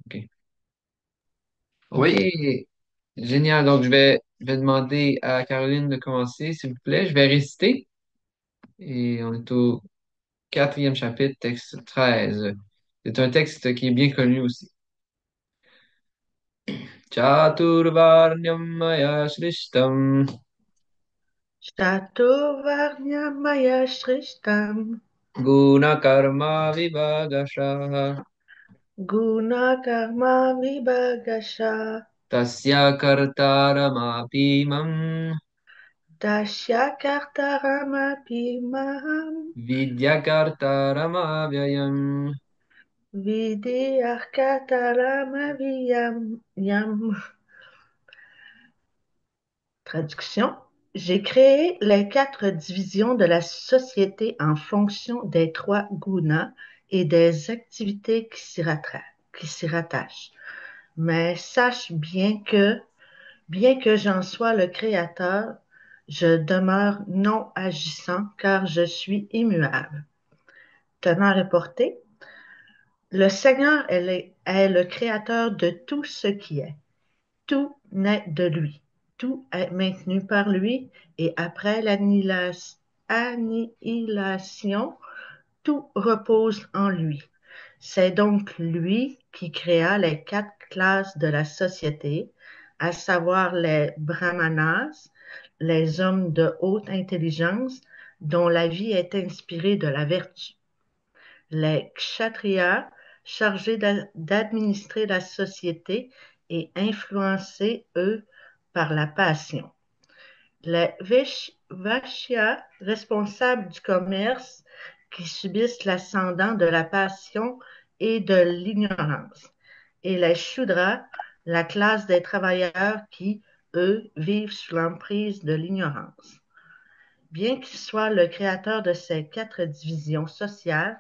OK. OK. Oui, Génial. Donc, je vais demander à Caroline de commencer, s'il vous plaît. Je vais réciter. Et on est au quatrième chapitre, texte 13. C'est un texte qui est bien connu aussi. Chaturvarnyam maya shrishtam Chaturvarnyamaya Shrishtam guna karma vivagashah Guna Karma Vibhagasha tasya kartaramapimam Dasya Kartaramapi Maham vidyakartaramavyayam. Vidyarkataramavyam Yam. Traduction. J'ai créé les quatre divisions de la société en fonction des trois gunas et des activités qui s'y rattachent. Mais sache bien que j'en sois le créateur, je demeure non agissant car je suis immuable. Tenant reporté, le Seigneur est le créateur de tout ce qui est. Tout naît de lui. Tout est maintenu par lui et après l'annihilation, tout repose en lui. C'est donc lui qui créa les quatre classes de la société, à savoir les brahmanas, les hommes de haute intelligence dont la vie est inspirée de la vertu, les kshatriyas chargés d'administrer la société et influencés, eux, par la passion, les Vaishyas responsables du commerce qui subissent l'ascendant de la passion et de l'ignorance, et les Shudras, la classe des travailleurs qui, eux, vivent sous l'emprise de l'ignorance. Bien qu'il soit le créateur de ces quatre divisions sociales,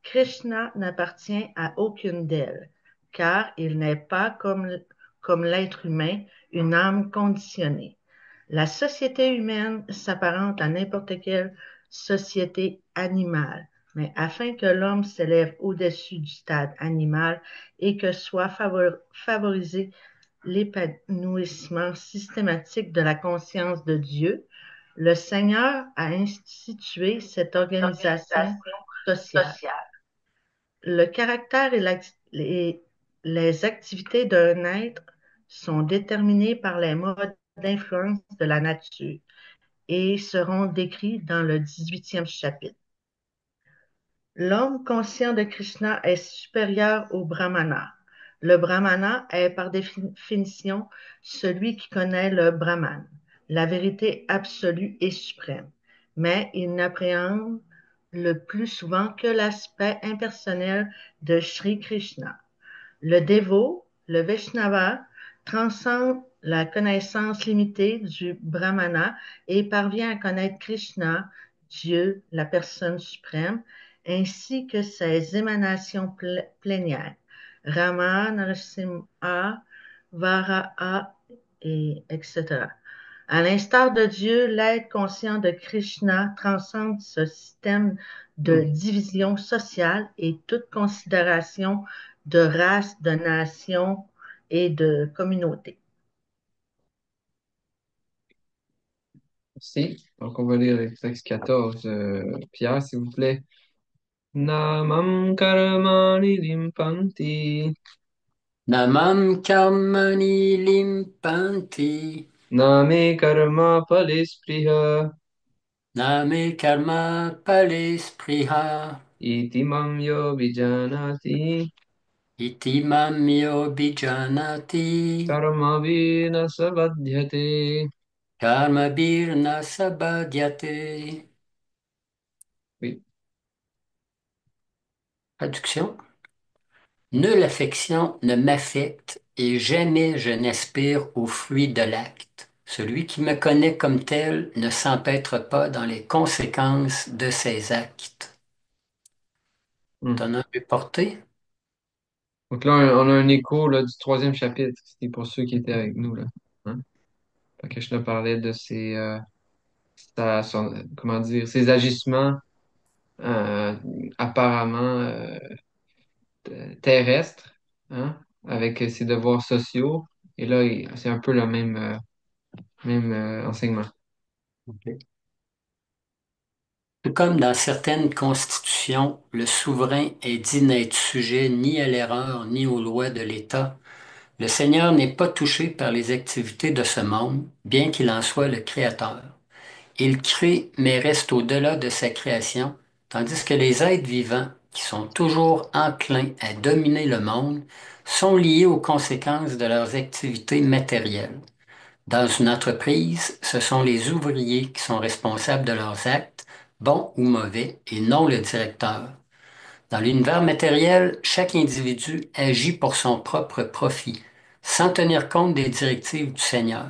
Krishna n'appartient à aucune d'elles, car il n'est pas comme l'être humain, une âme conditionnée. La société humaine s'apparente à n'importe quelle société animale, mais afin que l'homme s'élève au-dessus du stade animal et que soit favorisé l'épanouissement systématique de la conscience de Dieu, le Seigneur a institué cette organisation organisation sociale. sociale. Le caractère les activités d'un être sont déterminés par les modes d'influence de la nature et seront décrits dans le 18e chapitre. L'homme conscient de Krishna est supérieur au brahmana. Le brahmana est par définition celui qui connaît le Brahman, la vérité absolue et suprême, mais il n'appréhende le plus souvent que l'aspect impersonnel de Sri Krishna. Le dévot, le Vaishnava, transcende la connaissance limitée du Brahmana et parvient à connaître Krishna, Dieu, la personne suprême, ainsi que ses émanations plénières, Rama, Narasimha, Varaha, etc. À l'instar de Dieu, l'être conscient de Krishna transcende ce système de Hmm. division sociale et toute considération de race, de nation et de communauté. Merci. Donc, on va lire le texte 14. Pierre, s'il vous plaît. Namam karmani limpanti. Namam karmani limpanti. Name karma palispriha. Name karma palispriha. Iti mam yo vijanati. Iti mamyo bijanati. Karma vina savadhyate. Karma birna sabhadyate. Oui. Traduction. Nulle affection ne m'affecte et jamais je n'aspire au fruit de l'acte. Celui qui me connaît comme tel ne s'empêtre pas dans les conséquences de ses actes. Hmm. T'en as vu porter? Donc là, on a un écho là, du troisième chapitre. C'était pour ceux qui étaient avec nous, là. Hein? Fait que je te parlais de comment dire, ses agissements euh, apparemment terrestres, hein? avec ses devoirs sociaux. Et là, c'est un peu le même enseignement. Ok. Tout comme dans certaines constitutions, le souverain est dit n'être sujet ni à l'erreur ni aux lois de l'État, le Seigneur n'est pas touché par les activités de ce monde, bien qu'il en soit le créateur. Il crée, mais reste au-delà de sa création, tandis que les êtres vivants, qui sont toujours enclins à dominer le monde, sont liés aux conséquences de leurs activités matérielles. Dans une entreprise, ce sont les ouvriers qui sont responsables de leurs actes, bons ou mauvais, et non le directeur. Dans l'univers matériel, chaque individu agit pour son propre profit, sans tenir compte des directives du Seigneur.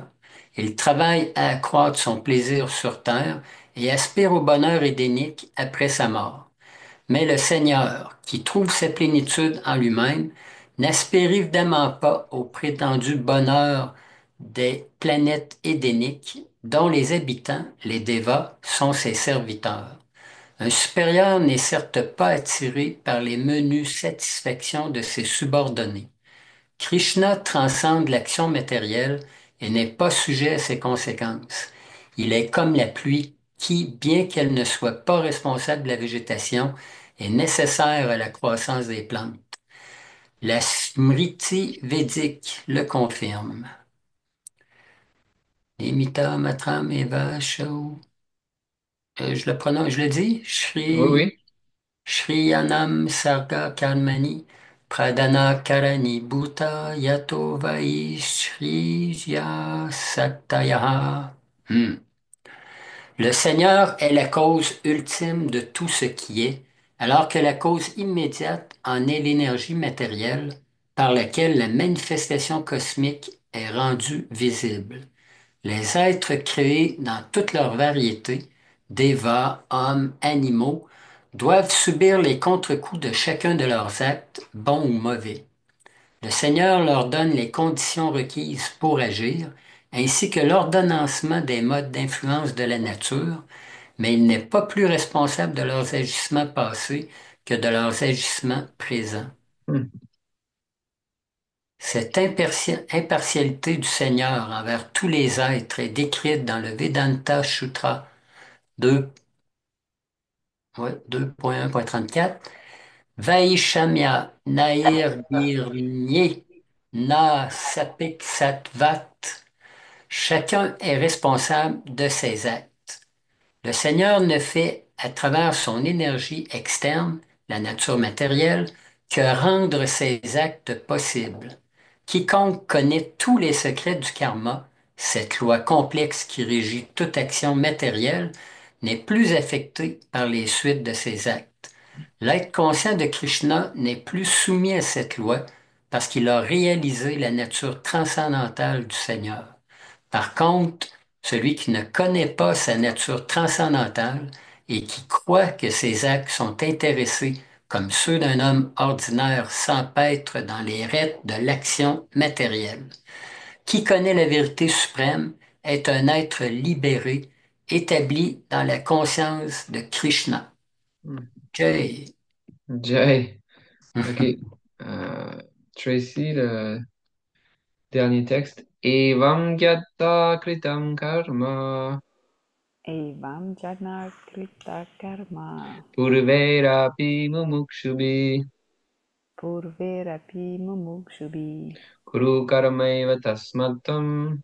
Il travaille à accroître son plaisir sur terre et aspire au bonheur édénique après sa mort. Mais le Seigneur, qui trouve sa plénitude en lui-même, n'aspire évidemment pas au prétendu bonheur des planètes édéniques dont les habitants, les dévas, sont ses serviteurs. Un supérieur n'est certes pas attiré par les menues satisfactions de ses subordonnés. Krishna transcende l'action matérielle et n'est pas sujet à ses conséquences. Il est comme la pluie qui, bien qu'elle ne soit pas responsable de la végétation, est nécessaire à la croissance des plantes. La Smriti védique le confirme. Nimita matram eva shau. Je le prononce, je le dis? Oui, oui. Shriyanam Sarga Karmani Pradana Karani Bhuta Yato Vai Shriya Sattayaha. Le Seigneur est la cause ultime de tout ce qui est, alors que la cause immédiate en est l'énergie matérielle par laquelle la manifestation cosmique est rendue visible. Les êtres créés dans toute leur variété, dévas, hommes, animaux, doivent subir les contre-coups de chacun de leurs actes, bons ou mauvais. Le Seigneur leur donne les conditions requises pour agir, ainsi que l'ordonnancement des modes d'influence de la nature, mais il n'est pas plus responsable de leurs agissements passés que de leurs agissements présents. Hmm. Cette impartialité du Seigneur envers tous les êtres est décrite dans le Vedanta Sutra 2, ouais, 2.1.34. Vaishamya Nairgirnye Na Sapik Sattvat. Chacun est responsable de ses actes. Le Seigneur ne fait, à travers son énergie externe, la nature matérielle, que rendre ses actes possibles. Quiconque connaît tous les secrets du karma, cette loi complexe qui régit toute action matérielle, n'est plus affecté par les suites de ses actes. L'être conscient de Krishna n'est plus soumis à cette loi parce qu'il a réalisé la nature transcendantale du Seigneur. Par contre, celui qui ne connaît pas sa nature transcendantale et qui croit que ses actes sont intéressés comme ceux d'un homme ordinaire s'empêtre dans les rites de l'action matérielle. Qui connaît la vérité suprême est un être libéré, établi dans la conscience de Krishna. Hmm. Jai. Jay. OK. Euh, Tracy, le dernier texte. Evam gyatta kritam karma Evam jana krita karma purverapi mumukshubhi purverapi mumukshubhi kuru karmaiva tasmattam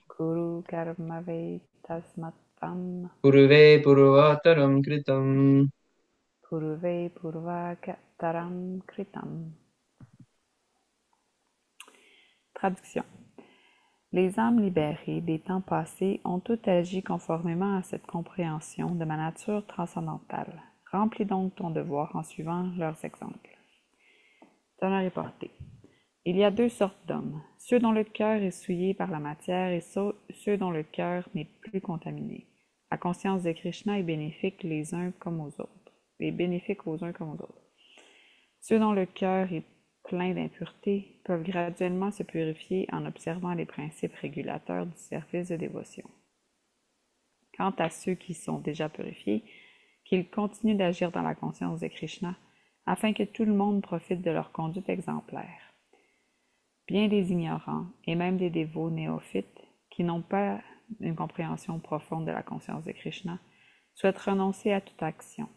kuru karmave tasmattam purve purvataram kritam. purve purvakataram kritam. Traduction. Les âmes libérées des temps passés ont toutes agi conformément à cette compréhension de ma nature transcendantale. Remplis donc ton devoir en suivant leurs exemples. Tonnerre et portée. Il y a deux sortes d'hommes, ceux dont le cœur est souillé par la matière et ceux dont le cœur n'est plus contaminé. La conscience de Krishna est bénéfique les uns comme aux autres, est bénéfique aux uns comme aux autres. Ceux dont le cœur est plein d'impuretés peuvent graduellement se purifier en observant les principes régulateurs du service de dévotion. Quant à ceux qui sont déjà purifiés, qu'ils continuent d'agir dans la conscience de Krishna, afin que tout le monde profite de leur conduite exemplaire. Bien des ignorants, et même des dévots néophytes, qui n'ont pas une compréhension profonde de la conscience de Krishna, souhaitent renoncer à toute action.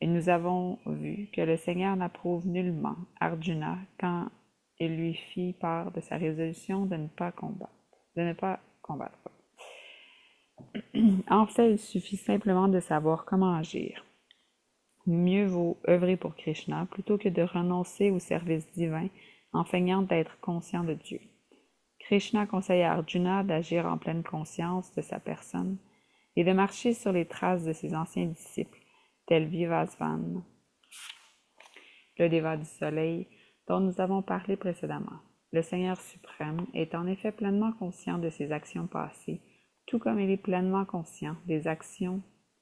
Et nous avons vu que le Seigneur n'approuve nullement Arjuna quand il lui fit part de sa résolution de ne pas combattre. De ne pas combattre. En fait, il suffit simplement de savoir comment agir. Mieux vaut œuvrer pour Krishna plutôt que de renoncer au service divin en feignant d'être conscient de Dieu. Krishna conseille à Arjuna d'agir en pleine conscience de sa personne et de marcher sur les traces de ses anciens disciples, tels Vivasvan, le déva du soleil, dont nous avons parlé précédemment. Le Seigneur suprême est en effet pleinement conscient de ses actions passées, tout comme il est pleinement conscient des actions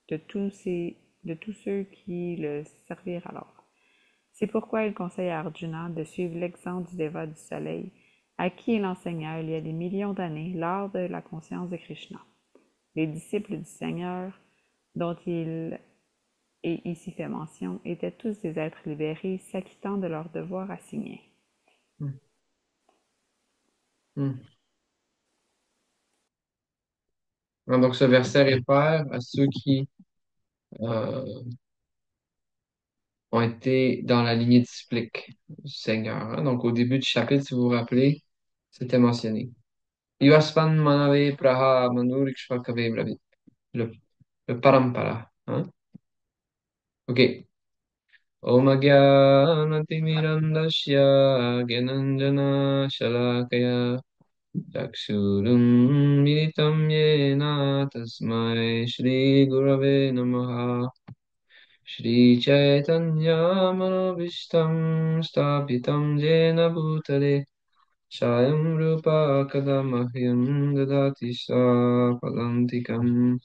de tous ceux qui le servirent alors. C'est pourquoi il conseille à Arjuna de suivre l'exemple du déva du soleil, à qui il enseigna il y a des millions d'années l'art de la conscience de Krishna. Les disciples du Seigneur, dont il est ici fait mention, étaient tous des êtres libérés s'acquittant de leurs devoirs assignés. Hmm. Hmm. Donc, ce verset réfère à ceux qui euh, ont été dans la lignée disciplique du Seigneur, hein. Donc, au début du chapitre, si vous vous rappelez, c'était mentionné. Ivasvan manave praha manurikshvakave bravit. Le, le parampara. Hein? OK. Om Ajnanatimirandasya Gyananjana Shalakaya Chakshurum Militam Yena Tasmai Shri Gurave Namaha Shri Chaitanya Manobishtam Stapitam Jena Bhutale Swayam Rupa Kadamahyam Dadati Palantikam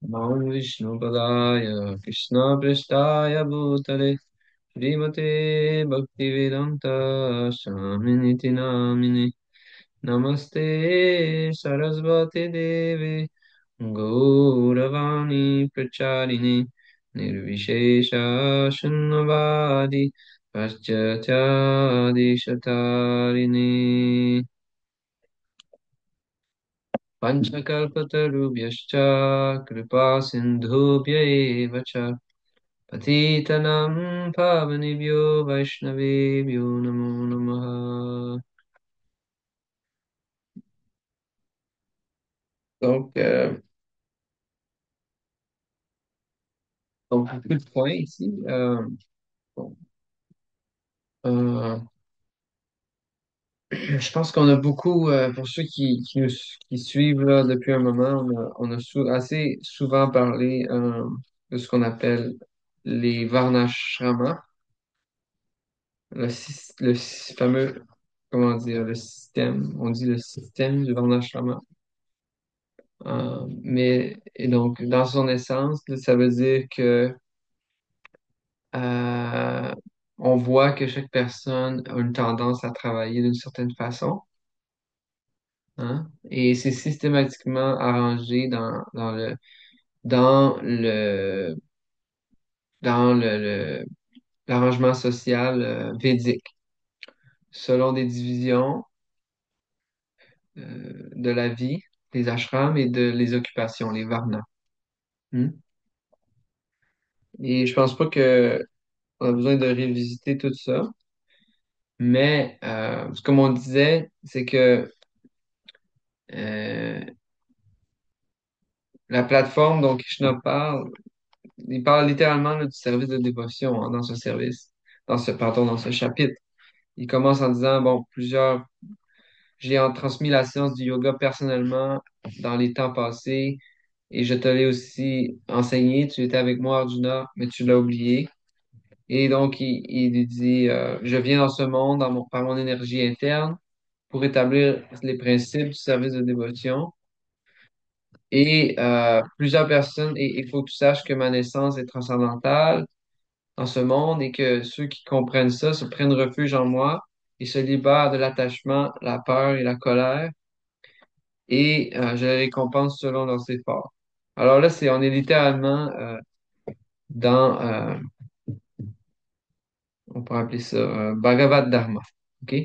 Nam Vishnu Padaya Krishna Prestaya Bhutale Srimate Bhaktivedanta Swaminiti Namine Namaste Sarasvati Deve Gauravani Pracharine Nirvishesha Shunnavadi Paschatya Shatarine Panchakalpatarubhyascha Kripa Sindhubhya eva cha Patitanam Pavanibhyo Vaishnavibhyo Namo Namaha. Donc, beaucoup de points ici. Bon, euh, je pense qu'on a beaucoup, pour ceux qui suivent là, depuis un moment, on a assez souvent parlé de ce qu'on appelle les varnashramas, fameux, comment dire, le système, on dit le système du varnashrama. Et donc, dans son essence, là, ça veut dire que euh, on voit que chaque personne a une tendance à travailler d'une certaine façon, hein, et c'est systématiquement arrangé dans le, l'arrangement social védique, selon des divisions de la vie, des ashrams et de les occupations, les varnas. Hmm. Et je pense pas que on a besoin de révisiter tout ça. Mais comme on disait, c'est que euh, la plateforme dont Krishna parle, il parle littéralement là, du service de dévotion hein, dans ce service, dans ce chapitre. Il commence en disant, bon, j'ai transmis la science du yoga personnellement dans les temps passés et je te l'ai aussi enseigné. Tu étais avec moi, Arjuna, mais tu l'as oublié. Et donc, il lui dit, je viens dans ce monde par mon énergie interne pour établir les principes du service de dévotion. Et plusieurs personnes, et il faut que tu saches que ma naissance est transcendantale dans ce monde et que ceux qui comprennent ça se prennent refuge en moi et se libèrent de l'attachement, la peur et la colère et je les récompense selon leurs efforts. Alors là, on est littéralement dans, on pourrait appeler ça Bhagavad Dharma. OK?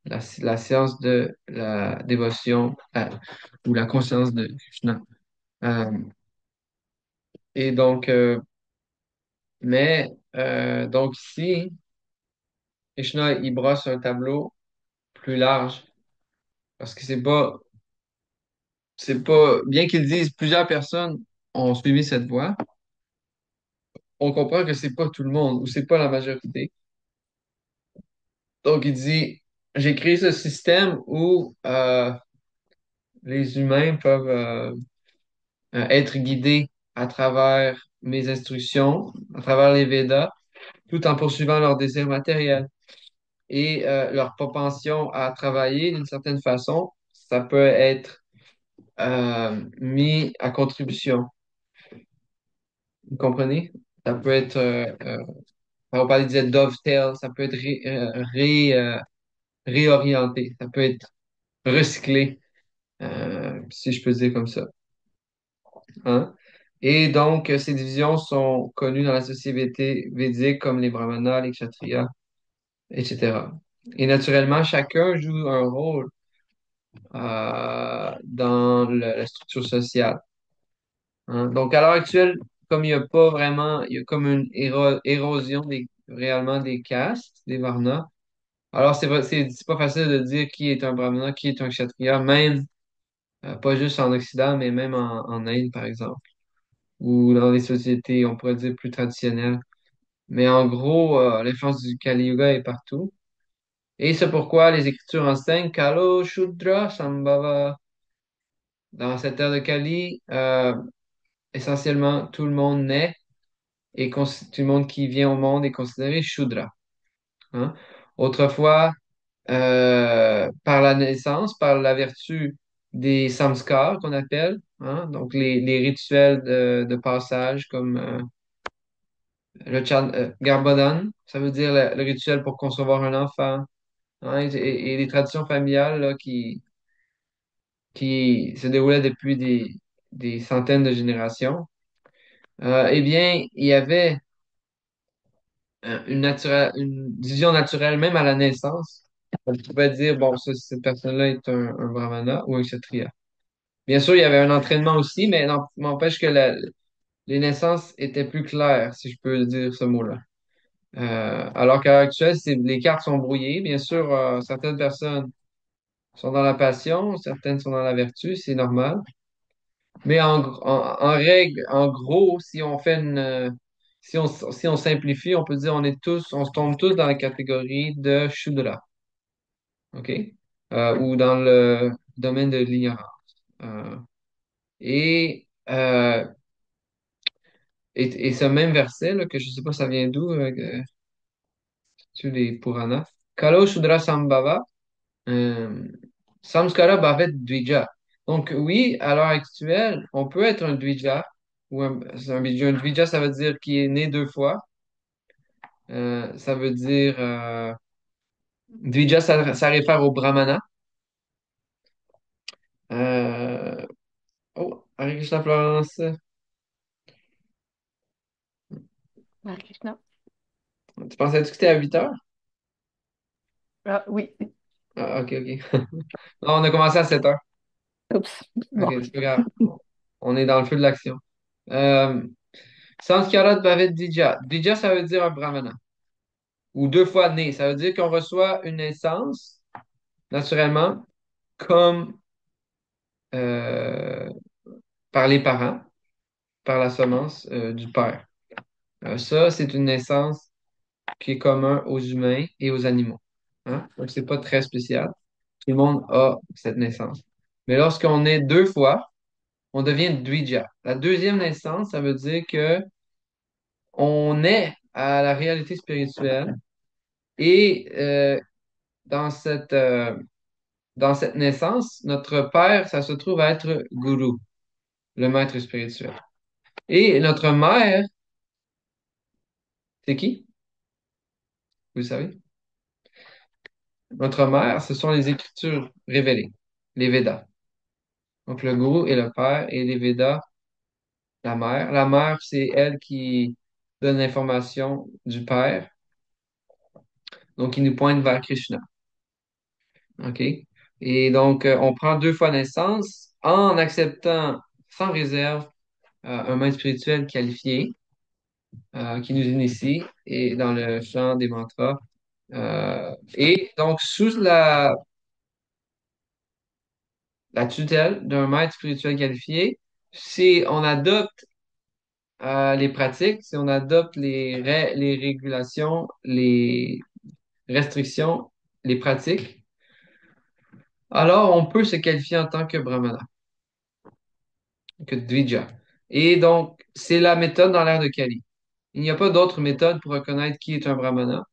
la science de la dévotion ou la conscience de Krishna. Euh, et donc, donc ici, Krishna, il brosse un tableau plus large parce que c'est pas, bien qu'ils disent plusieurs personnes ont suivi cette voie, on comprend que c'est pas tout le monde ou c'est pas la majorité. Donc, il dit, j'ai créé ce système où les humains peuvent être guidés à travers mes instructions, à travers les Védas, tout en poursuivant leurs désirs matériels et leur propension à travailler d'une certaine façon, ça peut être mis à contribution. Vous comprenez? Ça peut être, on parlait disait dovetail, ça peut être réorienté, ça peut être recyclé, si je peux dire comme ça. Hein? Et donc, ces divisions sont connues dans la société védique comme les brahmanas, les kshatriyas, etc. Et naturellement, chacun joue un rôle dans la structure sociale. Hein? Donc, à l'heure actuelle, comme il n'y a pas vraiment, il y a comme une érosion réellement des castes, des varnas. Alors, c'est pas facile de dire qui est un brahmana, qui est un kshatriya, même pas juste en Occident, mais même en Inde, par exemple, ou dans les sociétés, on pourrait dire plus traditionnelles. Mais en gros, l'influence du Kali Yuga est partout. Et c'est pourquoi les Écritures enseignent Kalo Shudra Sambhava. Dans cette ère de Kali, essentiellement, tout le monde naît et tout le monde qui vient au monde est considéré Shudra. Hein. Autrefois, par la naissance, par la vertu des samskars qu'on appelle, hein, donc les rituels de passage comme Garbhodan, ça veut dire le rituel pour concevoir un enfant, hein, et les traditions familiales là, qui se déroulaient depuis des centaines de générations. Eh bien, il y avait une vision naturelle, même à la naissance. On pouvait dire, bon, cette personne-là est un brahmana ou un kshatriya. Bien sûr, il y avait un entraînement aussi, mais n'empêche que les naissances étaient plus claires, si je peux dire ce mot-là. Alors qu'à l'heure actuelle, les cartes sont brouillées. Bien sûr, certaines personnes sont dans la passion, certaines sont dans la vertu, c'est normal. Mais en règle, en gros, si on fait si on simplifie, on peut dire on se tombe tous dans la catégorie de Shudra, OK? Ou dans le domaine de l'ignorance. Euh, et, euh, et ce même verset, là, que je sais pas ça vient d'où, sur les Puranas, Kalo Shudra Sambhava, euh, Samskara Bhavet Dvija. Donc, oui, à l'heure actuelle, on peut être un Dvija, ou c'est un Dvija, ça veut dire qui est né deux fois. Ça veut dire, Dvija, ça réfère au Brahmana. Euh, oh, Hare Krishna Florence. Hare Krishna. Tu pensais-tu que c'était à 8 heures? Ah oui. Ah, ok, ok. Non, on a commencé à 7 heures. Oups. Ok, Bon. c'est pas grave. On est dans le feu de l'action. Euh, Sanskarat Bhavet Dvija. Dvija, ça veut dire un Brahmana. Ou deux fois né. Ça veut dire qu'on reçoit une naissance, naturellement, comme euh, par les parents, par la semence du père. Ça, c'est une naissance qui est commun aux humains et aux animaux. Hein? Donc, c'est pas très spécial. Tout le monde a cette naissance. Mais lorsqu'on est deux fois, on devient Dvija. La deuxième naissance, ça veut dire que on est à la réalité spirituelle et dans cette naissance, notre père, ça se trouve à être Guru, le maître spirituel. Et notre mère, c'est qui? Vous le savez? Notre mère, ce sont les écritures révélées, les Védas. Donc le Guru est le père et les Védas, la mère. La mère, c'est elle qui donne l'information du père, donc il nous pointe vers Krishna. OK? Et donc, on prend 2 fois naissance en acceptant sans réserve un maître spirituel qualifié qui nous initie et dans le chant des mantras. Et donc, sous la tutelle d'un maître spirituel qualifié, si on adopte les pratiques, si on adopte les régulations, les restrictions, les pratiques, alors on peut se qualifier en tant que brahmana, que dvija. Et donc, c'est la méthode dans l'ère de Kali. Il n'y a pas d'autre méthode pour reconnaître qui est un brahmana,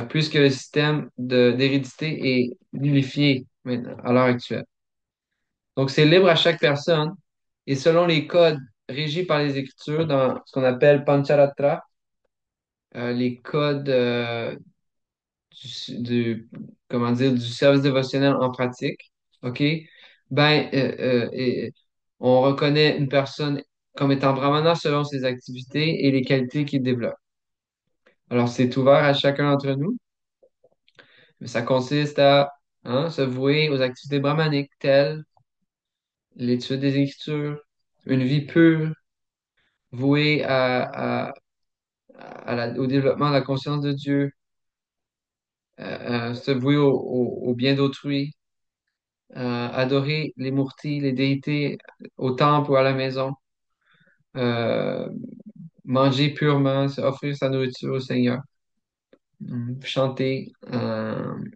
puisque le système d'hérédité est unifié maintenant, à l'heure actuelle. Donc, c'est libre à chaque personne et selon les codes régis par les Écritures dans ce qu'on appelle Pancharatra, les codes comment dire, du service dévotionnel en pratique, OK? Ben, on reconnaît une personne comme étant brahmana selon ses activités et les qualités qu'il développe. Alors, c'est ouvert à chacun d'entre nous, mais ça consiste à se vouer aux activités brahmaniques telles l'étude des Écritures, une vie pure, vouée au développement de la conscience de Dieu, se vouer au bien d'autrui, adorer les murtis, les déités au temple ou à la maison, euh, manger purement, offrir sa nourriture au Seigneur, chanter,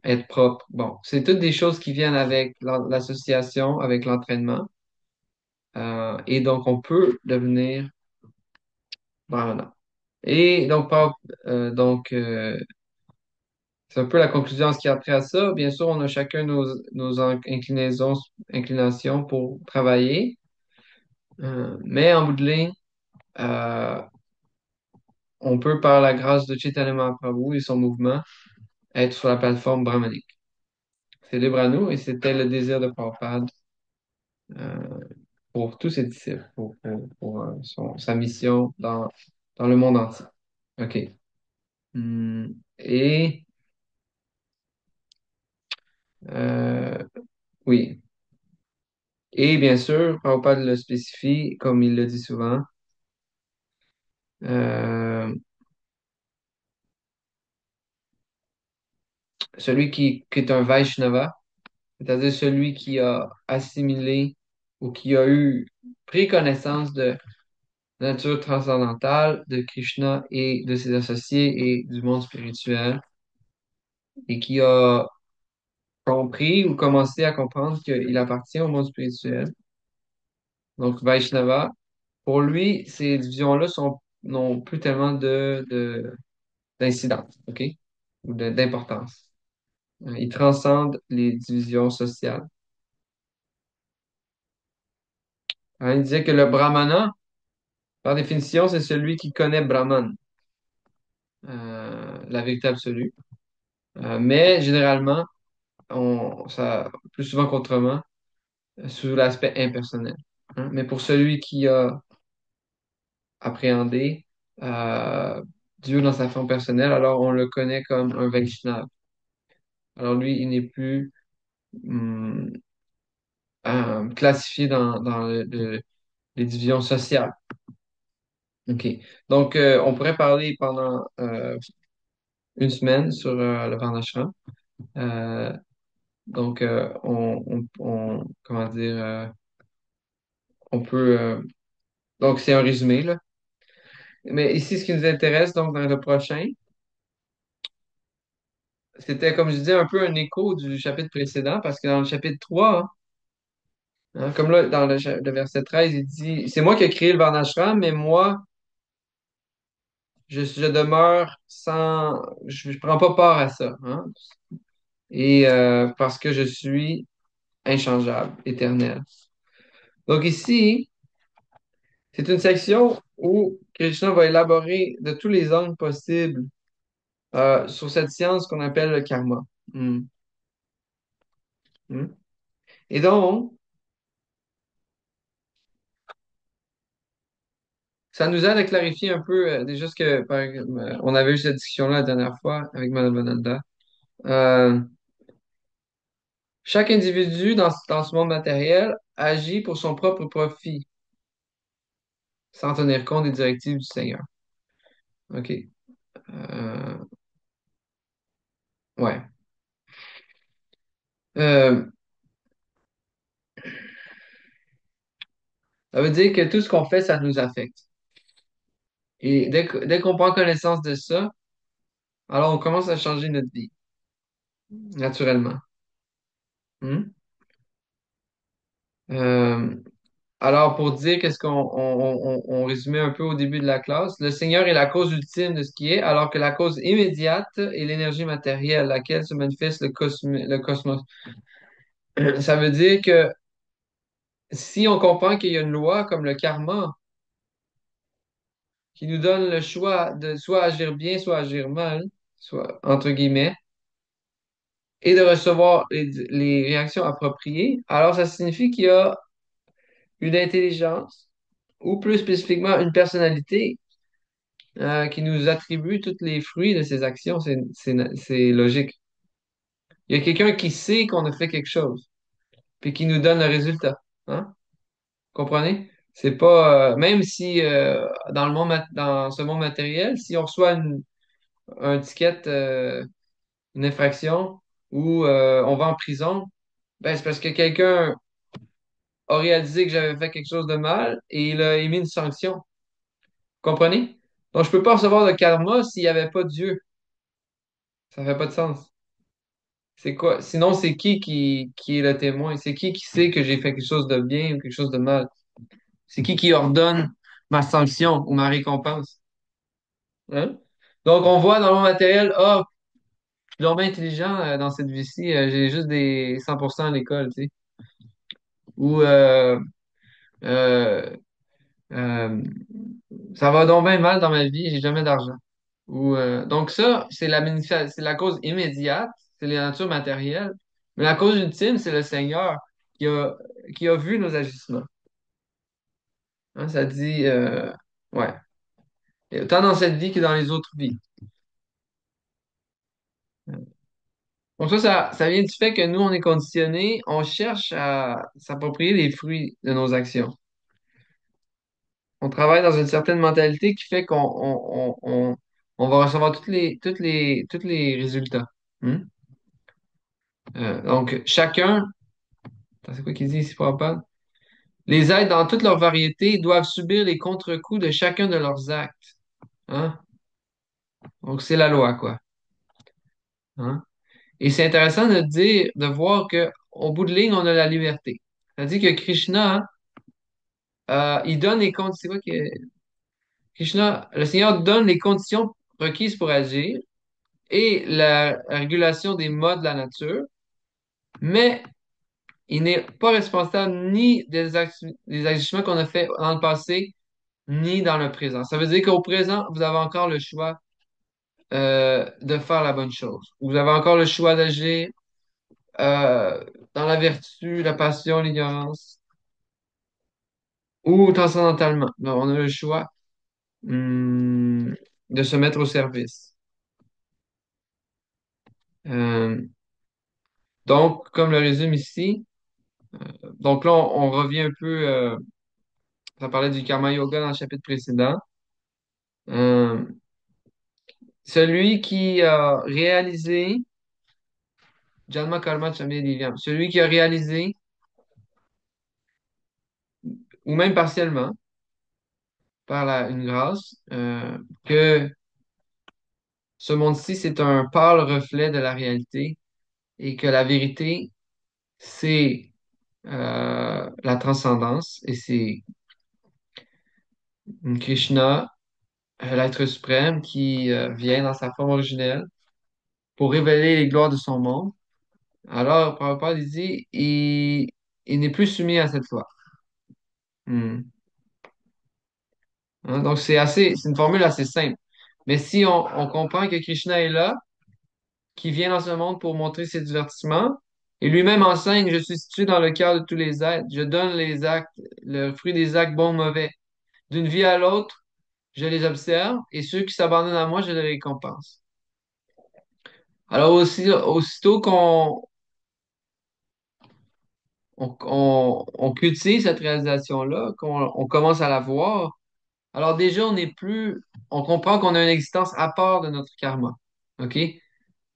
être propre. Bon, c'est toutes des choses qui viennent avec l'association, avec l'entraînement. Et donc, on peut devenir brahmana. Et donc, c'est un peu la conclusion en ce qui a trait à ça. Bien sûr, on a chacun nos inclinations pour travailler. Mais en bout de ligne, euh, on peut, par la grâce de Chaitanya Mahaprabhu et son mouvement, être sur la plateforme brahmanique. C'est libre à nous et c'était le désir de Prabhupada euh, pour tous ses disciples, pour sa mission dans le monde entier. OK. Et euh, oui. Et bien sûr, Prabhupada le spécifie, comme il le dit souvent, euh, celui qui est un Vaishnava, c'est-à-dire celui qui a assimilé ou qui a pris connaissance de la nature transcendantale de Krishna et de ses associés et du monde spirituel, et qui a compris ou commencé à comprendre qu'il appartient au monde spirituel. Donc, Vaishnava, pour lui, ces divisions-là n'ont plus tellement d'incidence, OK? Ou d'importance. Ils transcendent les divisions sociales. Il disait que le brahmana, par définition, c'est celui qui connaît Brahman, la vérité absolue. Mais généralement, plus souvent qu'autrement, sous l'aspect impersonnel. Mais pour celui qui a appréhendé Dieu dans sa forme personnelle, alors on le connaît comme un Vaishnava. Alors lui, il n'est plus hum, classifié dans les divisions sociales. OK. Donc, on pourrait parler pendant une semaine sur le Varnashram. Euh, donc, comment dire, on peut, donc c'est un résumé, là. Mais ici, ce qui nous intéresse, donc, dans le prochain, c'était, comme je disais, un peu un écho du chapitre précédent, parce que dans le chapitre 3, comme là, dans le verset 13, il dit, c'est moi qui ai créé le Varnashram, mais moi, je demeure je prends pas part à ça, et parce que je suis inchangeable, éternel. Donc ici, c'est une section où Krishna va élaborer de tous les angles possibles sur cette science qu'on appelle le karma. Hmm. Hmm. Et donc, ça nous aide à clarifier un peu déjà ce on avait eu cette discussion-là la dernière fois avec Mme Bonanda. Chaque individu dans ce monde matériel agit pour son propre profit, sans tenir compte des directives du Seigneur. OK. Euh, ouais. Euh, Ça veut dire que tout ce qu'on fait, ça nous affecte. Et dès qu'on prend connaissance de ça, alors on commence à changer notre vie, naturellement. Hmm? Euh, alors, pour dire qu'est-ce qu'on résumait un peu au début de la classe, le Seigneur est la cause ultime de ce qui est, alors que la cause immédiate est l'énergie matérielle, laquelle se manifeste le cosmos. Ça veut dire que si on comprend qu'il y a une loi comme le karma qui nous donne le choix de soit agir bien, soit agir mal, soit entre guillemets, et de recevoir les réactions appropriées, alors ça signifie qu'il y a une intelligence ou plus spécifiquement une personnalité qui nous attribue tous les fruits de ses actions. C'est logique. Il y a quelqu'un qui sait qu'on a fait quelque chose, puis qui nous donne le résultat. Hein? Comprenez? C'est pas même si dans dans ce monde matériel, si on reçoit un ticket, une infraction ou on va en prison, ben c'est parce que quelqu'un a réalisé que j'avais fait quelque chose de mal et il a émis une sanction. Comprenez? Donc je peux pas recevoir de karma s'il n'y avait pas Dieu. Ça fait pas de sens. C'est quoi? Sinon, c'est qui est le témoin? C'est qui sait que j'ai fait quelque chose de bien ou quelque chose de mal? C'est qui ordonne ma sanction ou ma récompense? Hein? Donc, on voit dans le monde matériel, ah, je suis donc bien intelligent dans cette vie-ci, j'ai juste des 100% à l'école, tu sais. Ou euh, euh, ça va donc bien mal dans ma vie, j'ai jamais d'argent. Ou, donc ça, c'est la cause immédiate, c'est la nature matérielle. Mais la cause ultime, c'est le Seigneur qui a, qui a vu nos agissements. Hein, ça dit, ouais, et autant dans cette vie que dans les autres vies. Donc ça vient du fait que nous, on est conditionnés, on cherche à s'approprier les fruits de nos actions. On travaille dans une certaine mentalité qui fait on va recevoir tous les résultats. Hmm? Donc, chacun, attends, c'est quoi qu'il dit ici, Prabhupada? Les êtres, dans toute leur variété, doivent subir les contre-coups de chacun de leurs actes. Hein? Donc, c'est la loi, quoi. Hein? Et c'est intéressant de dire, de voir que au bout de ligne, on a la liberté. C'est-à-dire que Krishna, il donne les conditions. C'est quoi que Krishna, le Seigneur donne les conditions requises pour agir et la régulation des modes de la nature, mais il n'est pas responsable ni des agissements qu'on a fait dans le passé, ni dans le présent. Ça veut dire qu'au présent, vous avez encore le choix de faire la bonne chose. Vous avez encore le choix d'agir dans la vertu, la passion, l'ignorance, ou transcendentalement. Donc, on a le choix de se mettre au service. Euh, donc, comme le résume ici, donc là, on revient un peu, ça parlait du karma yoga dans le chapitre précédent. Euh, Celui qui a réalisé, Janma Karma Chamya Divyam, celui qui a réalisé, ou même partiellement, par une grâce, que ce monde-ci, c'est un pâle reflet de la réalité et que la vérité, c'est la transcendance et c'est Krishna, l'être suprême, qui vient dans sa forme originelle pour révéler les gloires de son monde. Alors, Prabhupada il dit, il n'est plus soumis à cette loi. Hmm. Hein, donc, c'est une formule assez simple. Mais si on comprend que Krishna est là, qui vient dans ce monde pour montrer ses divertissements, et lui-même enseigne, je suis situé dans le cœur de tous les êtres, je donne les actes, le fruit des actes bons ou mauvais. D'une vie à l'autre, je les observe, et ceux qui s'abandonnent à moi, je les récompense. Alors, aussitôt on cultive cette réalisation-là, qu'on on commence à la voir, alors déjà, on comprend qu'on a une existence à part de notre karma. OK?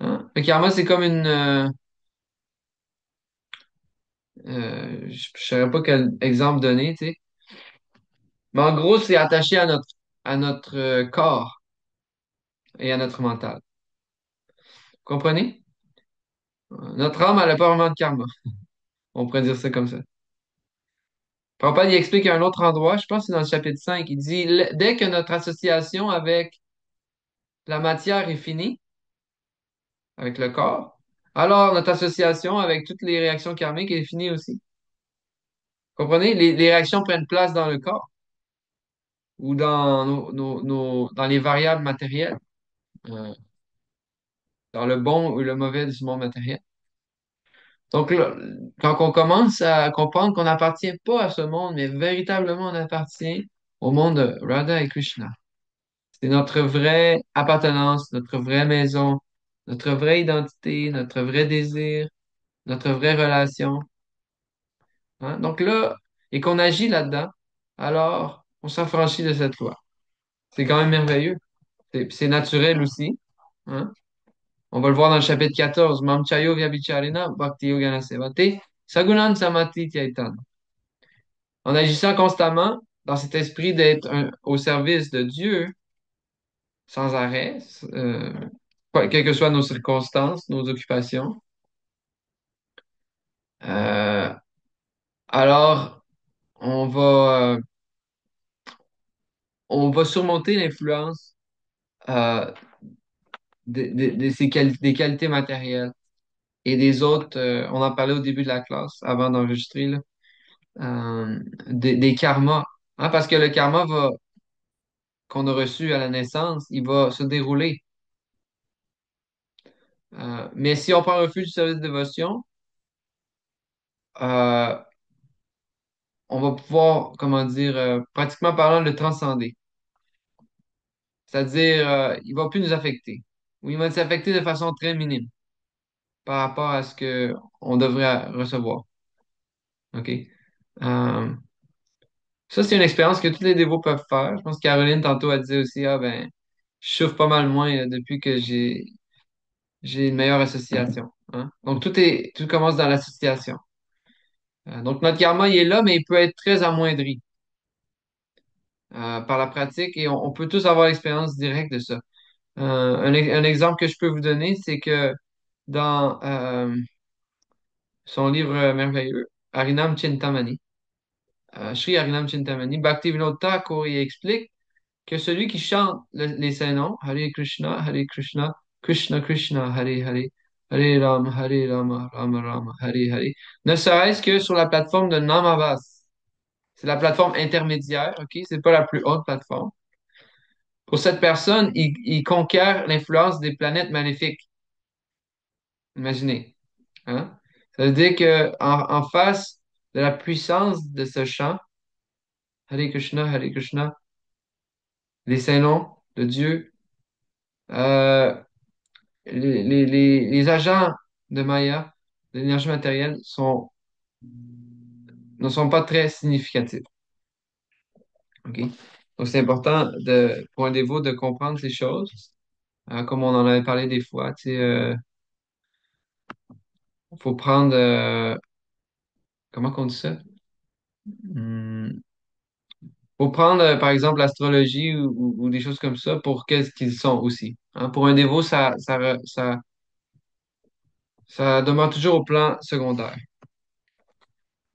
Hein? Le karma, c'est comme je ne saurais pas quel exemple donner, tu sais. Mais en gros, c'est attaché à notre corps et à notre mental. Vous comprenez? Notre âme, elle n'a pas vraiment de karma. On pourrait dire ça comme ça. Prabhupada, il explique à un autre endroit, je pense que c'est dans le chapitre 5, il dit, dès que notre association avec la matière est finie, avec le corps, alors notre association avec toutes les réactions karmiques est finie aussi. Comprenez? Les réactions prennent place dans le corps ou dans dans les variables matérielles, euh, dans le bon ou le mauvais du monde matériel. Donc là, quand on commence à comprendre qu'on n'appartient pas à ce monde, mais véritablement on appartient au monde de Radha et Krishna. C'est notre vraie appartenance, notre vraie maison, notre vraie identité, notre vrai désir, notre vraie relation. Hein? Donc là, et qu'on agit là-dedans, alors on s'affranchit de cette loi. C'est quand même merveilleux. C'est naturel aussi. Hein? On va le voir dans le chapitre 14. Mamchayo vyabhicharina bhakti yogana sevate sagunan samati tyaitan. En agissant constamment dans cet esprit d'être au service de Dieu sans arrêt, quelles que soient nos circonstances, nos occupations, euh, alors on va, euh, on va surmonter l'influence euh, des qualités matérielles et des autres, on en parlait au début de la classe, avant d'enregistrer, là, des karmas. Hein, parce que le karma qu'on a reçu à la naissance, il va se dérouler. Mais si on prend refuge du service de dévotion, euh, on va pouvoir, comment dire, pratiquement parlant, le transcender. C'est-à-dire, il va plus nous affecter. Ou il va nous affecter de façon très minime par rapport à ce que on devrait recevoir. OK? Euh, Ça, c'est une expérience que tous les dévots peuvent faire. Je pense que Caroline, tantôt, elle disait aussi, ah ben, je souffre pas mal moins depuis que j'ai une meilleure association. Hein. Donc, tout commence dans l'association. Donc, notre karma, il est là, mais il peut être très amoindri par la pratique et on peut tous avoir l'expérience directe de ça. Un exemple que je peux vous donner, c'est que dans son livre merveilleux, Harinam Chintamani, Sri Harinam Chintamani, Bhaktivinoda Thakur, il explique que celui qui chante les saints noms, Hare Krishna, Krishna Krishna, Hare Hare, Hare Rama, Rama Rama, Hare Hare, ne serait-ce que sur la plateforme de Namavas. C'est la plateforme intermédiaire, OK? C'est pas la plus haute plateforme. Pour cette personne, il conquiert l'influence des planètes maléfiques. Imaginez. Hein? Ça veut dire que en face de la puissance de ce chant, Hare Krishna, les saints noms de Dieu, euh, les agents de Maya, de l'énergie matérielle, ne sont pas très significatifs. OK? Donc, c'est important pour un dévot de comprendre ces choses, comme on en avait parlé des fois. Tu sais, faut prendre, comment qu'on dit ça? Hmm, faut prendre, par exemple, l'astrologie ou des choses comme ça pour qu'est-ce qu'ils sont aussi. Hein? Pour un dévot, ça demeure toujours au plan secondaire,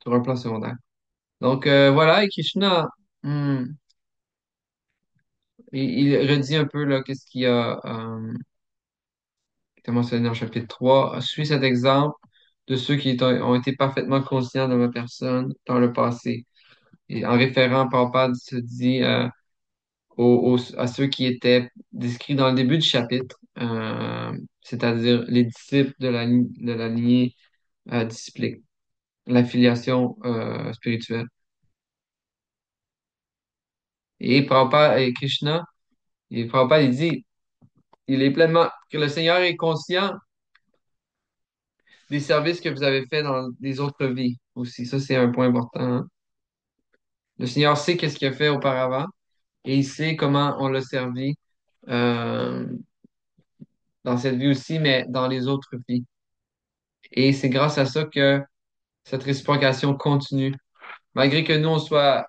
sur un plan secondaire. Donc, voilà, et Krishna, hmm, il redit un peu là, qu'est-ce qu'il y a, qui est mentionné dans le chapitre 3. Suis cet exemple de ceux qui ont été parfaitement conscients de ma personne dans le passé. Et en référant, Prabhupada se dit à ceux qui étaient décrits dans le début du chapitre, c'est-à-dire les disciples de la lignée disciplique, l'affiliation spirituelle. Et Prabhupada et Krishna, et Prabhupada, il dit, il est pleinement, que le Seigneur est conscient des services que vous avez faits dans les autres vies aussi. Ça, c'est un point important, hein. Le Seigneur sait qu'est-ce qu'il a fait auparavant et il sait comment on l'a servi euh, dans cette vie aussi, mais dans les autres vies. Et c'est grâce à ça que cette réciprocation continue. Malgré que nous, on soit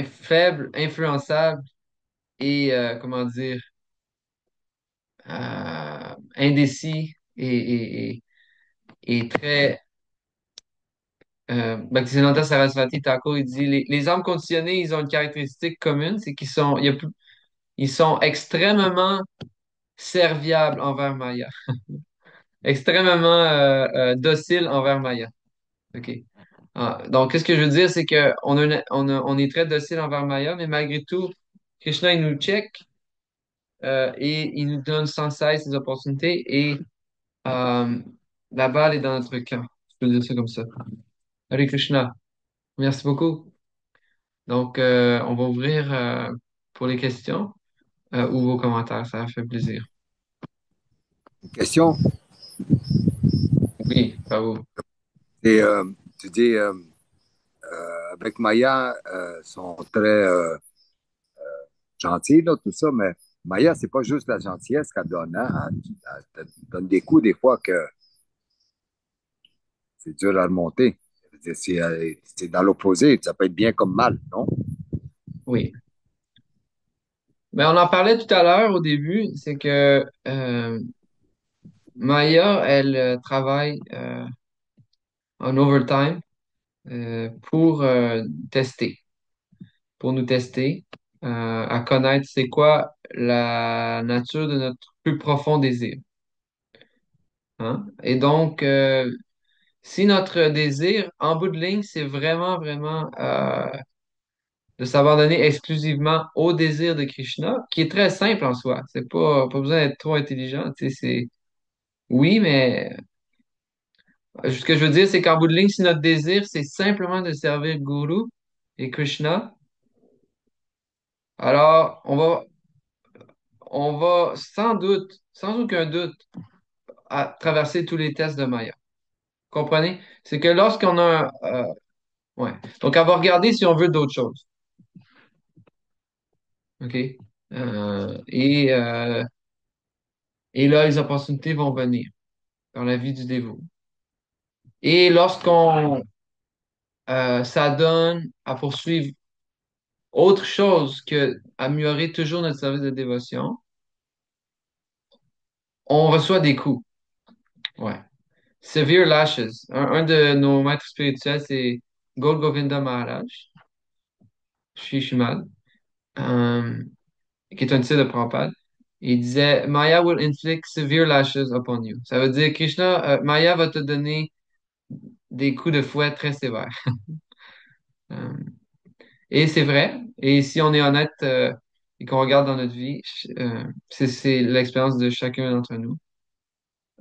faibles, influençables et, comment dire, indécis et très... Bhaktivedanta Sarasvati Thakur, il dit, les âmes conditionnées, ils ont une caractéristique commune, c'est qu'ils sont, ils sont extrêmement serviables envers Maya, extrêmement dociles envers Maya. OK. Donc, qu'est-ce que je veux dire, c'est que on est très docile envers Maya, mais malgré tout, Krishna, il nous check et il nous donne sans cesse des opportunités et euh, la balle est dans notre camp. Je peux dire ça comme ça. Hare Krishna. Merci beaucoup. Donc, on va ouvrir pour les questions ou vos commentaires. Ça fait plaisir. Une question, Oui, pas vous. et, tu dis, avec Maya, sont très gentils, là, tout ça, mais Maya, c'est pas juste la gentillesse qu'elle donne, hein? Elle te donne des coups des fois que c'est dur à remonter. Je veux dire, c'est dans l'opposé, ça peut être bien comme mal, non? Oui. Mais on en parlait tout à l'heure au début, c'est que Maya, elle travaille en overtime pour tester, pour nous tester, à connaître c'est quoi la nature de notre plus profond désir. Hein? Et donc, si notre désir, en bout de ligne, c'est vraiment, vraiment de s'abandonner exclusivement au désir de Krishna, qui est très simple en soi. C'est pas besoin d'être trop intelligent. Tu sais, c'est oui, mais ce que je veux dire, c'est qu'en bout de ligne, si notre désir, c'est simplement de servir Guru et Krishna, alors on va sans doute, sans aucun doute, traverser tous les tests de Maya. Comprenez? C'est que lorsqu'on a ouais. Donc, on va regarder si on veut d'autres choses. OK? Et là, les opportunités vont venir dans la vie du dévot. Et lorsqu'on s'adonne à poursuivre autre chose que améliorer toujours notre service de dévotion, on reçoit des coups. Ouais. Severe lashes. Un de nos maîtres spirituels, c'est Gaur Govinda Maharaj, Sri Srimad, euh, qui est un disciple de Prabhupada. Il disait, Maya will inflict severe lashes upon you. Ça veut dire, Krishna, Maya va te donner des coups de fouet très sévères. Euh, et c'est vrai. Et si on est honnête et qu'on regarde dans notre vie, c'est l'expérience de chacun d'entre nous.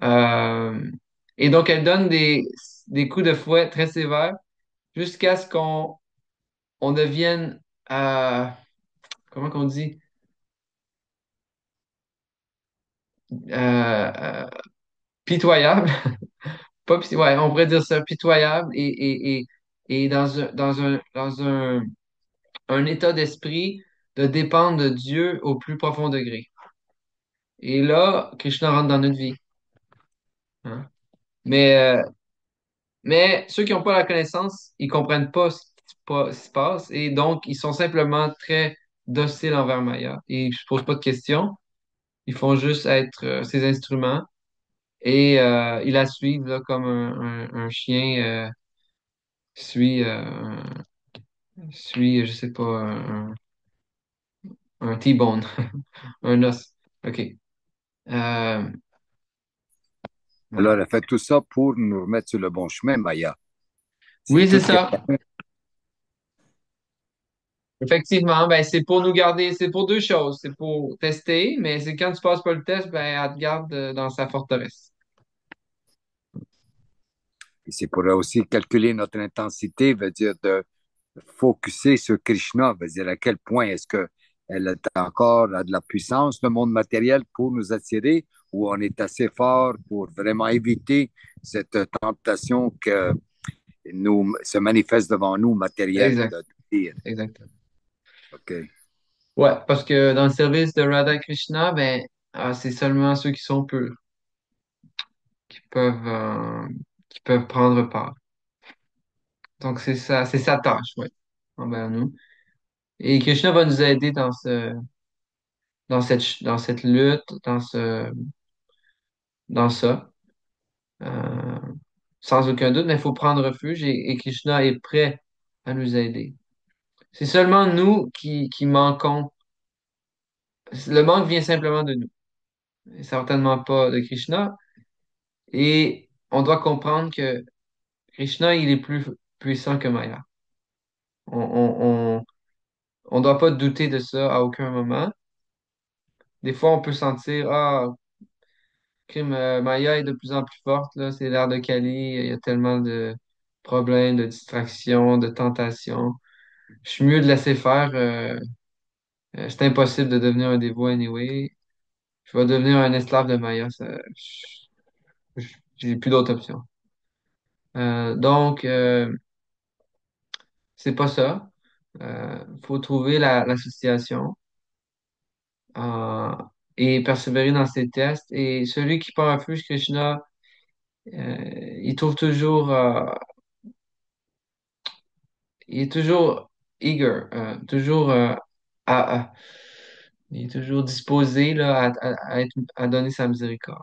Euh, et donc, elle donne des coups de fouet très sévères jusqu'à ce qu'on devienne, comment qu'on dit, euh, pitoyable. Pas, ouais, on pourrait dire ça, pitoyable et dans un état d'esprit de dépendre de Dieu au plus profond degré. Et là, Krishna rentre dans notre vie. Hein. Mais, euh, mais ceux qui n'ont pas la connaissance, ils comprennent pas ce qui se passe et donc ils sont simplement très dociles envers Maya. Ils ne se posent pas de questions. Ils font juste être ses instruments et ils la suivent là, comme un chien suit, suit, je sais pas, un T-bone, un os. OK. Euh, Alors, ouais. elle a fait tout ça pour nous remettre sur le bon chemin, Maya. C'est Oui, c'est tout ce qu'elle ça. Effectivement, ben, c'est pour nous garder, c'est pour deux choses. C'est pour tester, mais c'est quand tu passes pas le test, ben, elle te garde dans sa forteresse. Et c'est pour aussi calculer notre intensité, veut dire de focuser sur Krishna, veut dire à quel point est-ce que elle a encore a de la puissance, le monde matériel, pour nous attirer, où on est assez fort pour vraiment éviter cette tentation que nous se manifeste devant nous matérielle Exact, de dire. exact. OK. Ouais, parce que dans le service de Radha Krishna, ben, c'est seulement ceux qui sont purs peuvent, euh, qui peuvent prendre part. Donc, c'est sa tâche, ouais, envers nous. Et Krishna va nous aider dans cette lutte, dans ça, euh, sans aucun doute, mais il faut prendre refuge et Krishna est prêt à nous aider. C'est seulement nous qui manquons. Le manque vient simplement de nous, et certainement pas de Krishna. Et on doit comprendre que Krishna, il est plus puissant que Maya. On doit pas douter de ça à aucun moment. Des fois, on peut sentir, Maya est de plus en plus forte, là, c'est l'ère de Kali, il y a tellement de problèmes, de distractions, de tentations. Je suis mieux de laisser faire. C'est impossible de devenir un dévot anyway. Je vais devenir un esclave de Maya. J'ai plus d'autre option. Donc, c'est pas ça. Faut trouver l'association euh, et persévérer dans ses tests. Et celui qui part un refuge Krishna, il trouve toujours, il est toujours eager, toujours, à, à- il est toujours disposé là, à donner sa miséricorde.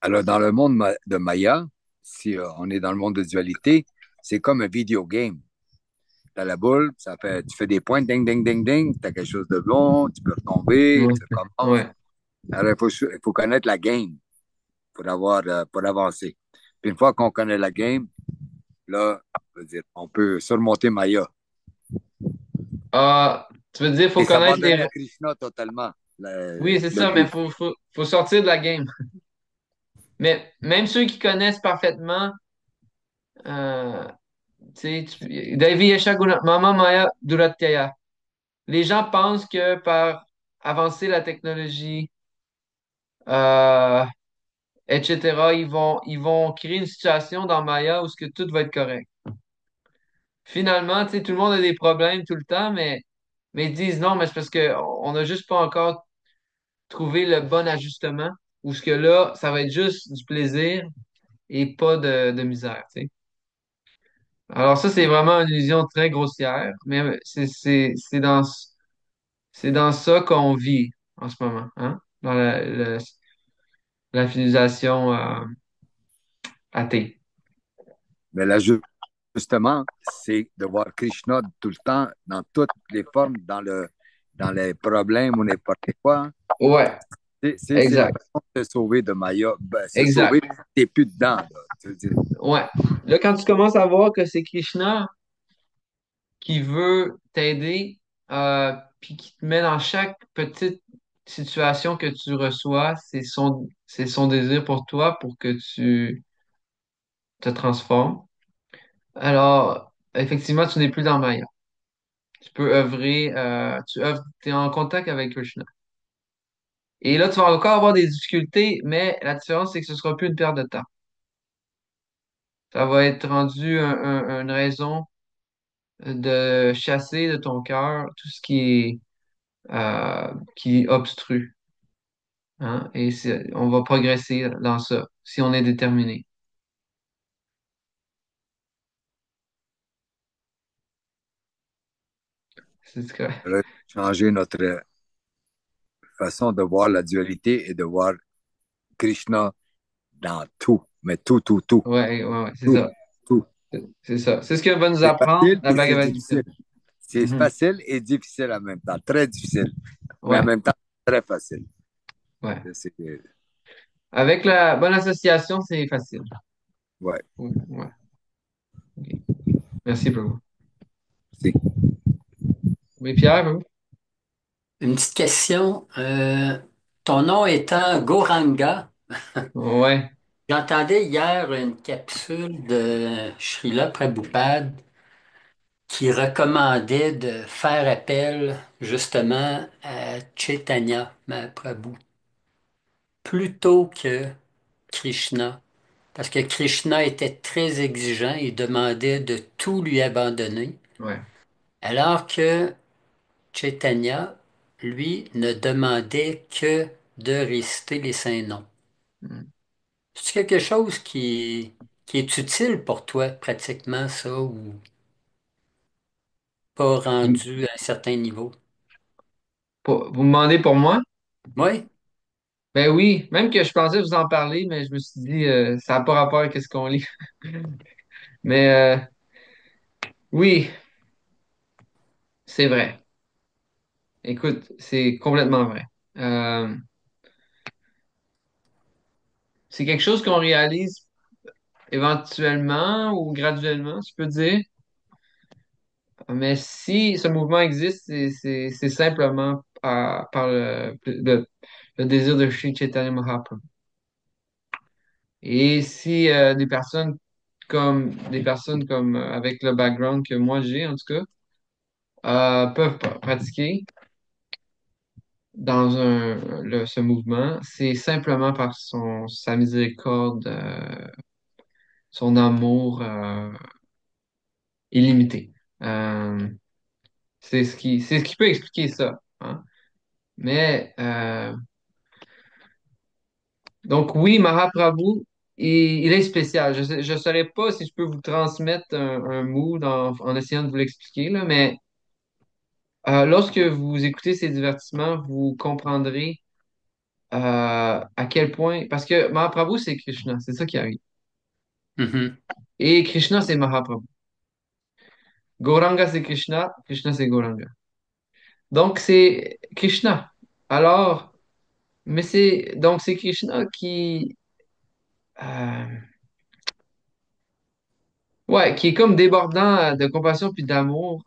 Alors, dans le monde de Maya, si on est dans le monde de dualité, c'est comme un video game. Tu as la boule, tu fais des points, ding, ding, ding, ding, tu as quelque chose de bon, tu peux retomber, Ouais, tu commences. ouais. Alors, il faut connaître la game pour avancer. Puis une fois qu'on connaît la game, là, je veux dire, on peut surmonter Maya. Tu veux dire, faut Et connaître s'abandonner les. à Krishna totalement, Oui, c'est le ça, mais but. faut sortir de la game. Mais même ceux qui connaissent parfaitement, euh, tu sais, Devi Yesha Mama Maya Duratyaya. Les gens pensent que par avancer la technologie, euh, etc., ils vont créer une situation dans Maya où ce que tout va être correct. Finalement, tu sais, tout le monde a des problèmes tout le temps, mais ils disent non, mais c'est parce que on n'a juste pas encore trouvé le bon ajustement, où ce que là, ça va être juste du plaisir et pas de misère, tu sais. Alors ça, c'est vraiment une illusion très grossière, mais c'est dans ça qu'on vit en ce moment, hein, dans la civilisation athée. Mais l'ajustement, c'est de voir Krishna tout le temps, dans toutes les formes, dans les problèmes ou n'importe quoi. Ouais, C'est la exact, façon de se sauver de Maya. Ben, se sauver, exact. t'es plus dedans, là. Tu veux dire. Ouais. Là, quand tu commences à voir que c'est Krishna qui veut t'aider, puis qui te met dans chaque petite situation que tu reçois, c'est son désir pour toi pour que tu te transformes. Alors, effectivement, tu n'es plus dans Maya. Tu peux œuvrer, tu es en contact avec Krishna. Et là, tu vas encore avoir des difficultés, mais la différence, c'est que ce sera plus une perte de temps. Ça va être rendu une raison de chasser de ton cœur tout ce qui obstrue. Hein? Et on va progresser dans ça si on est déterminé. C'est correct. Là, changer notre façon de voir la dualité et de voir Krishna dans tout, mais tout, tout, tout, Ouais, c'est tout, ça. tout. C'est ça. C'est ce que va nous C'est apprendre facile la et c'est Bhagavad Gita. difficile. C'est Mhm. facile et difficile en même temps, très difficile, mais en Ouais, même temps très facile. ouais. C'est, Avec la bonne association, c'est facile. ouais, Ouais. Ok. Merci, Prabhu. c'est Oui, Pierre, Prabhu? Une petite question. Ton nom étant Goranga, Ouais. j'entendais hier une capsule de Srila Prabhupada qui recommandait de faire appel justement à Chaitanya Mahaprabhu plutôt que Krishna. Parce que Krishna était très exigeant et demandait de tout lui abandonner, Ouais. alors que Chaitanya, lui, ne demandait que de réciter les saints noms. Mm. C'est quelque chose qui est utile pour toi, pratiquement, ça, ou pas rendu à un certain niveau? Vous me demandez pour moi? Oui? Ben oui, même que je pensais vous en parler, mais je me suis dit, ça n'a pas rapport avec ce qu'on lit. Mais oui, c'est vrai. Écoute, c'est complètement vrai. Euh, c'est quelque chose qu'on réalise éventuellement ou graduellement, je peux dire. Mais si ce mouvement existe, c'est simplement par le désir de Sri Chaitanya Mahaprabhu. Et si des personnes comme avec le background que moi j'ai en tout cas peuvent pratiquer dans ce mouvement, c'est simplement par sa miséricorde, son amour illimité. Euh, c'est ce qui peut expliquer ça, hein. Mais donc oui, Mahaprabhu, il est spécial. Je ne saurais pas si je peux vous transmettre un mood en essayant de vous l'expliquer, là, mais lorsque vous écoutez ces divertissements, vous comprendrez à quel point, parce que Mahaprabhu, c'est Krishna, c'est ça qui arrive. Mhm. Et Krishna, c'est Mahaprabhu. Gauranga, c'est Krishna, Krishna, c'est Gauranga. Donc, c'est Krishna. Alors, donc c'est Krishna euh, ouais, qui est comme débordant de compassion puis d'amour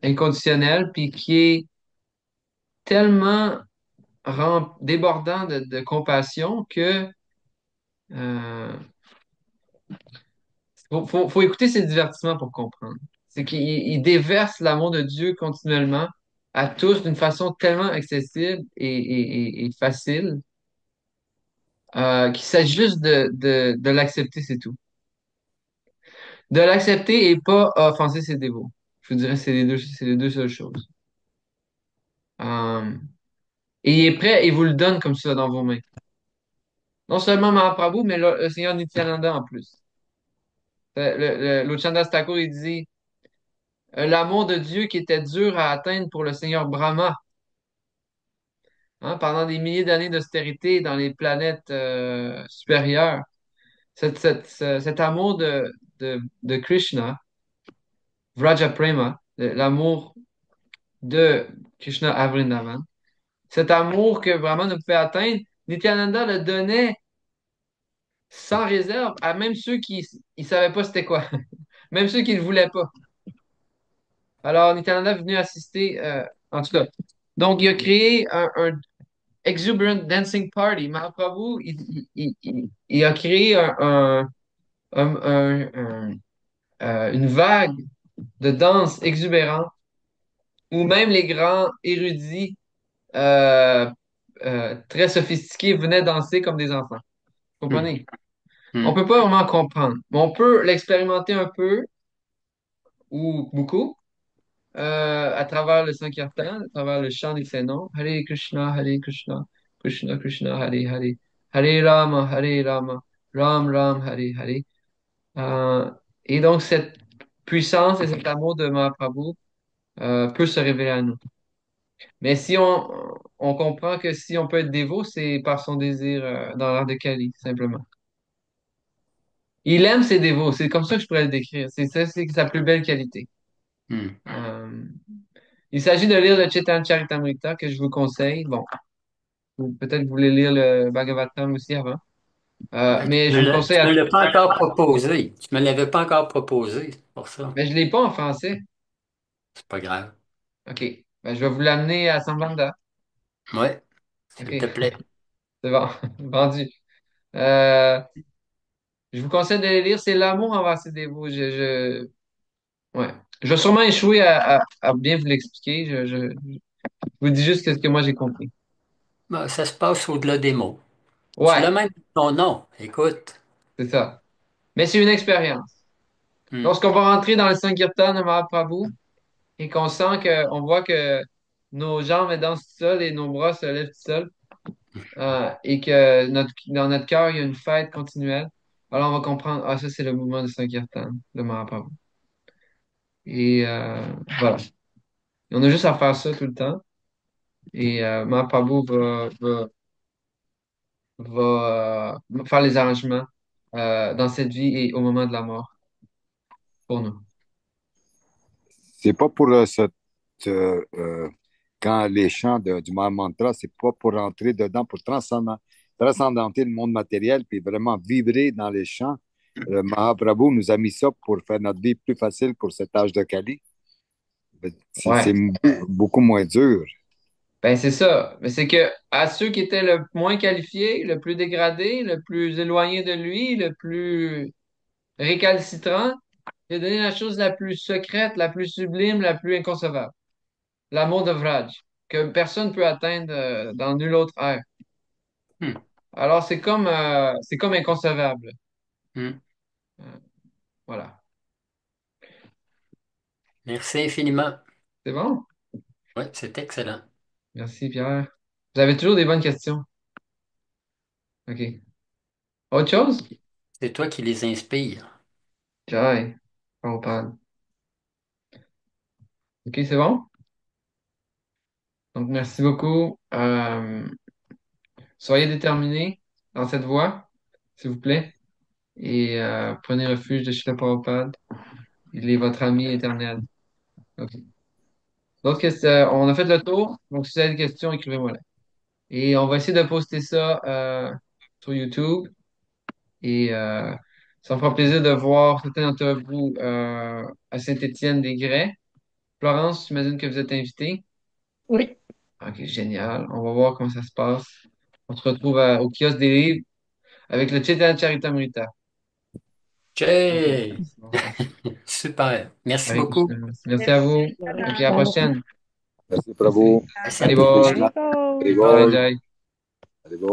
inconditionnel, puis qui est tellement débordant de compassion que euh, faut écouter ses divertissements pour comprendre. C'est qu'il déverse l'amour de Dieu continuellement à tous d'une façon tellement accessible et facile qu'il s'agit juste de l'accepter, c'est tout. De l'accepter et pas offenser ses dévots. Je vous dirais, c'est les deux seules choses. Euh, et il est prêt et vous le donne comme ça dans vos mains. Non seulement Mahaprabhu, mais le Seigneur Nityananda en plus. Le Chandas Thakur, il dit l'amour de Dieu qui était dur à atteindre pour le Seigneur Brahma, hein, pendant des milliers d'années d'austérité dans les planètes supérieures. Cet amour de Krishna, Vraja Prema, l'amour de Krishna à Vrindavan, cet amour que Brahma ne pouvait atteindre, Nityananda le donnait sans réserve à même ceux qui ne savaient pas c'était quoi, même ceux qui ne le voulaient pas. Alors, Nityananda est venu assister, en tout cas. Donc, il a créé un Exuberant Dancing Party. Mahaprabhu, il a créé un- un- un- une vague de danse exubérante où même les grands érudits euh, très sophistiqués venaient danser comme des enfants. Vous Mhm. comprenez? On Mhm. peut pas vraiment comprendre, mais on peut l'expérimenter un peu ou beaucoup à travers le Sankirtan, à travers le chant des sept noms. Hare Krishna, Krishna Krishna, Hare Hare, Hare Rama, Ram Ram, Hare Hare. Euh, et donc, cette puissance et cet amour de Mahaprabhu peut se révéler à nous. Mais si on comprend que si on peut être dévot, c'est par son désir dans l'art de Kali, simplement. Il aime ses dévots, c'est comme ça que je pourrais le décrire. C'est ça, c'est sa plus belle qualité. Mhm. Euh, il s'agit de lire le Chaitanya Charitamrita que je vous conseille. Bon, ou peut-être vous voulez lire le Bhagavatam aussi avant. Ben, Mais je vous le conseille tu à me tous. l'as pas encore proposé. Tu me l'avais pas encore proposé, c'est pour ça. Mais je l'ai pas en français. C'est pas grave. OK. Ben, je vais vous l'amener à Sambanda. Ouais, s'il te OK. plaît. C'est bon. Vendu. Euh, je vous conseille de les lire. C'est l'amour envers ses dévots. Ouais. Je vais sûrement échouer à bien vous l'expliquer. Je vous dis juste ce que moi j'ai compris. Ben, ça se passe au-delà des mots. Tu l'as Ouais, même dit ton nom. Écoute. c'est ça. Mais c'est une expérience. Hmm. Lorsqu'on va rentrer dans le Sankirtan de Mahaprabhu et qu'on sent on voit que nos jambes dansent tout seules et nos bras se lèvent tout seuls, et que dans notre cœur, il y a une fête continuelle, alors on va comprendre, ah, ça, c'est le mouvement de Sankirtan de Mahaprabhu. Et voilà. Et on a juste à faire ça tout le temps. Et Mahaprabhu va faire les arrangements dans cette vie et au moment de la mort pour nous. C'est pas pour quand les chants du Maha Mantra, c'est pas pour rentrer dedans, pour transcendenter le monde matériel, puis vraiment vibrer dans les chants. Le Mahaprabhu nous a mis ça pour faire notre vie plus facile pour cet âge de Kali. C'est Ouais. beaucoup moins dur. Ben, c'est ça. Mais c'est que à ceux qui étaient le moins qualifiés, le plus dégradé, le plus éloigné de lui, le plus récalcitrant, il a donné la chose la plus secrète, la plus sublime, la plus inconcevable. L'amour de Vraj, que personne ne peut atteindre dans nul autre ère. Hmm. Alors, c'est comme inconcevable. Hmm. Euh, voilà. Merci infiniment. C'est bon? Oui, c'est excellent. Merci, Pierre. Vous avez toujours des bonnes questions. OK. Autre chose? C'est toi qui les inspires. Jai. Prabhupada. OK, c'est bon? Donc, merci beaucoup. Soyez déterminés dans cette voie, s'il vous plaît, et prenez refuge de Srila Prabhupada. Il est votre ami éternel. OK. D'autres questions? On a fait le tour. Donc, si vous avez des questions, écrivez-moi là. Et on va essayer de poster ça sur YouTube. Et ça me fera plaisir de voir certains d'entre vous à Saint-Étienne-des-Grès. Florence, j'imagine que vous êtes invité. Oui. OK, génial. On va voir comment ça se passe. On se retrouve au kiosque des livres avec le Chaitanya Charitamrita. OK. Jay! Bon, ça. Super. Merci Hare beaucoup. Krishna. Merci à vous. Merci, OK, à la Bye-bye. prochaine. Merci, Merci. Prabhu. Merci à Allez, tous. bye. Haribol! Allez, Bye, bye. Jai. Allez, bye.